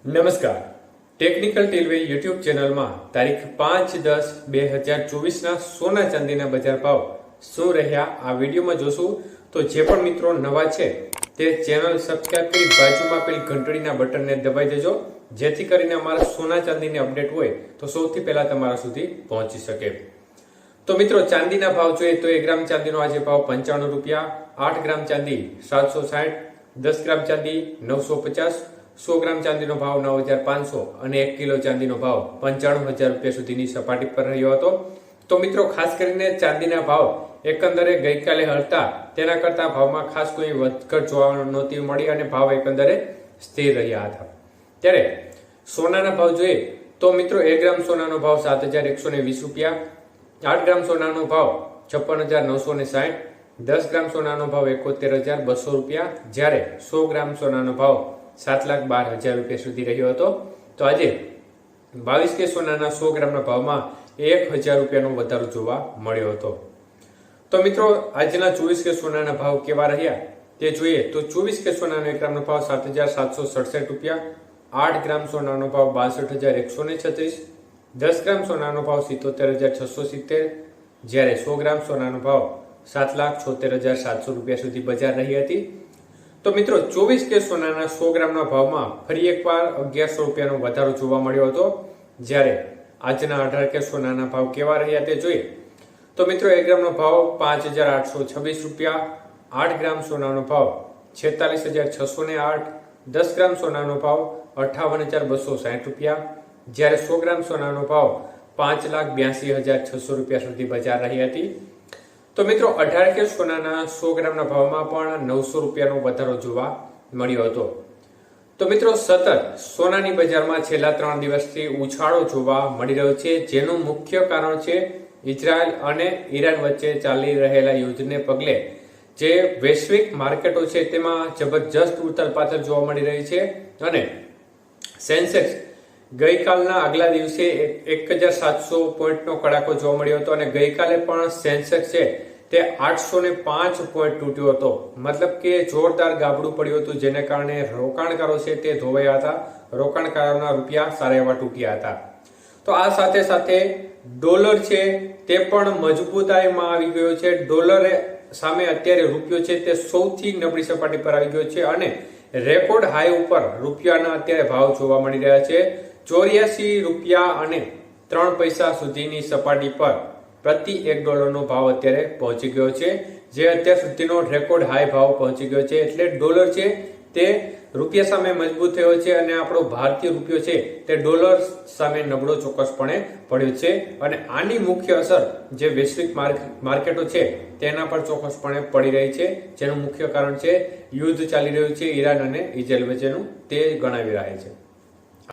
નમસ્કાર. Technical ટેલવે YouTube ચેનલમાં તારીખ 5/10/2024ના સોના ચાંદીના બજાર ભાવ શું રહ્યા આ વિડીયોમાં જોશું. તો જે પણ મિત્રો નવા છે તે ચેનલ સબસ્ક્રાઇબ કરી બાજુમાં આપેલ ઘંટડીના બટનને દબાઈ દેજો, જેથી કરીને અમારા સોના ચાંદીની અપડેટ હોય તો સૌથી પહેલા તમારા સુધી પહોંચી શકે. તો મિત્રો ચાંદીના ભાવ જોઈએ તો 1 ગ્રામ ચાંદીનો આજે ભાવ 95 રૂપિયા, 8 ગ્રામ ચાંદી 760, 10 ગ્રામ ચાંદી 950, 100 ગ્રામ ચાંદીનો ભાવ 9500 અને 1 કિલો ચાંદીનો ભાવ 95000 રૂપિયા સુધીની સપાટી પર રહ્યો હતો. તો મિત્રો ખાસ કરીને ચાંદીના ભાવ એકંદરે ગઈકાલે હતા તેના કરતા ભાવમાં ખાસ કોઈ વધઘટ જોવા નહોતી મળી અને ભાવ એકંદરે સ્થિર રહ્યા હતા. ત્યારે સોનાના ભાવ જોઈએ તો મિત્રો 1 ગ્રામ સોનાનો ભાવ 7120 રૂપિયા, 8 ગ્રામ સોનાનો ભાવ 56960, 10 ગ્રામ સોનાનો ભાવ 71200 રૂપિયા, જ્યારે 100 ગ્રામ સોનાનો ભાવ 7,12,000 રૂપિયા સુધી રહ્યો હતો. તો આજે 22 કે સોનાના 100 ગ્રામના ભાવમાં 1000 રૂપિયાનો વધારો જોવા મળ્યો હતો. તો મિત્રો આજના 24 કે સોનાના ભાવ કેવા રહ્યા તે જોઈએ તો 24 કે સોનાનો 1 ગ્રામનો ભાવ 7,767 રૂપિયા, 8 ગ્રામ સોનાનો ભાવ 62,136, 10 ગ્રામ સોનાનો ભાવ 77,670, જ્યારે 100 ગ્રામ સોનાનો ભાવ 7,76,700 રૂપિયા સુધી બજાર રહી હતી. તો મિત્રો 24 કે સોનાના 100 ગ્રામના ભાવમાં ફરી એકવાર 1100 રૂપિયાનો વધારો જોવા મળ્યો હતો, જ્યારે આજના 18 કે સોનાના ભાવ કેવા રહ્યા તે જોઈએ તો મિત્રો 1 ગ્રામનો ભાવ 5,826 રૂપિયા, 8 ગ્રામ સોનાનો ભાવ 46,608, 10 ગ્રામ સોનાનો ભાવ 58,260 રૂપિયા, જ્યારે 100 ગ્રામ સોનાનો ભાવ 5,82,600 રૂપિયા સુધી બજાર રહી હતી. તો મિત્રો 18 કે સોનાના 100 ગ્રામના ભાવમાં પણ 900 રૂપિયાનો વધારો જોવા મળ્યો હતો. તો મિત્રો સતત સોનાની બજારમાં છેલ્લા 3 દિવસથી ઉછાળો જોવા મળી રહ્યો છે, જેનું મુખ્ય કારણ છે ઇઝરાયલ અને ઈરાન વચ્ચે ચાલી રહેલા યુદ્ધને પગલે જે વૈશ્વિક માર્કેટો છે તેમાં જબરજસ્ત ઉથલપાથલ જોવા મળી રહી છે અને સેન્સેક્સ ગઈકાલના આગલા દિવસે 1700 પોઈન્ટનો કડાકો જોવા મળ્યો હતો અને ગઈકાલે પણ સેન્સેક્સ છે તે 805 પોઈન્ટ તૂટ્યો હતો. મતલબ કે જોરદાર ગાબડું પડ્યું હતું, જેને કારણે રોકાણકારો છે તે ધોવાયા હતા, રોકાણકારોના રૂપિયા સારા એવા તૂટ્યા હતા. તો આ સાથે સાથે ડોલર છે તે પણ મજબૂતાઈમાં આવી ગયો છે. ડોલર સામે અત્યારે રૂપિયો છે તે સૌથી નબળી સપાટી પર આવી ગયો છે અને રેકોર્ડ હાઈ ઉપર રૂપિયાના અત્યારે ભાવ જોવા મળી રહ્યા છે. 84 રૂપિયા અને 3 પૈસા સુધીની સપાટી પર પ્રતિ $1 ભાવ અત્યારે પહોંચી ગયો છે, જે અત્યાર સુધીનો રેકોર્ડ હાઈ ભાવ પહોંચી ગયો છે. એટલે ડોલર છે તે રૂપિયા સામે મજબૂત થયો છે અને આપણો ભારતીય રૂપિયો છે તે ડોલર સામે નબળો ચોક્કસપણે પડ્યો છે અને આની મુખ્ય અસર જે વૈશ્વિક માર્કેટો છે તેના પર ચોક્કસપણે પડી રહી છે, જેનું મુખ્ય કારણ છે યુદ્ધ ચાલી રહ્યું છે ઈરાન અને ઇઝરાયલ વચ્ચેનું, તે ગણાવી રહ્યા છે.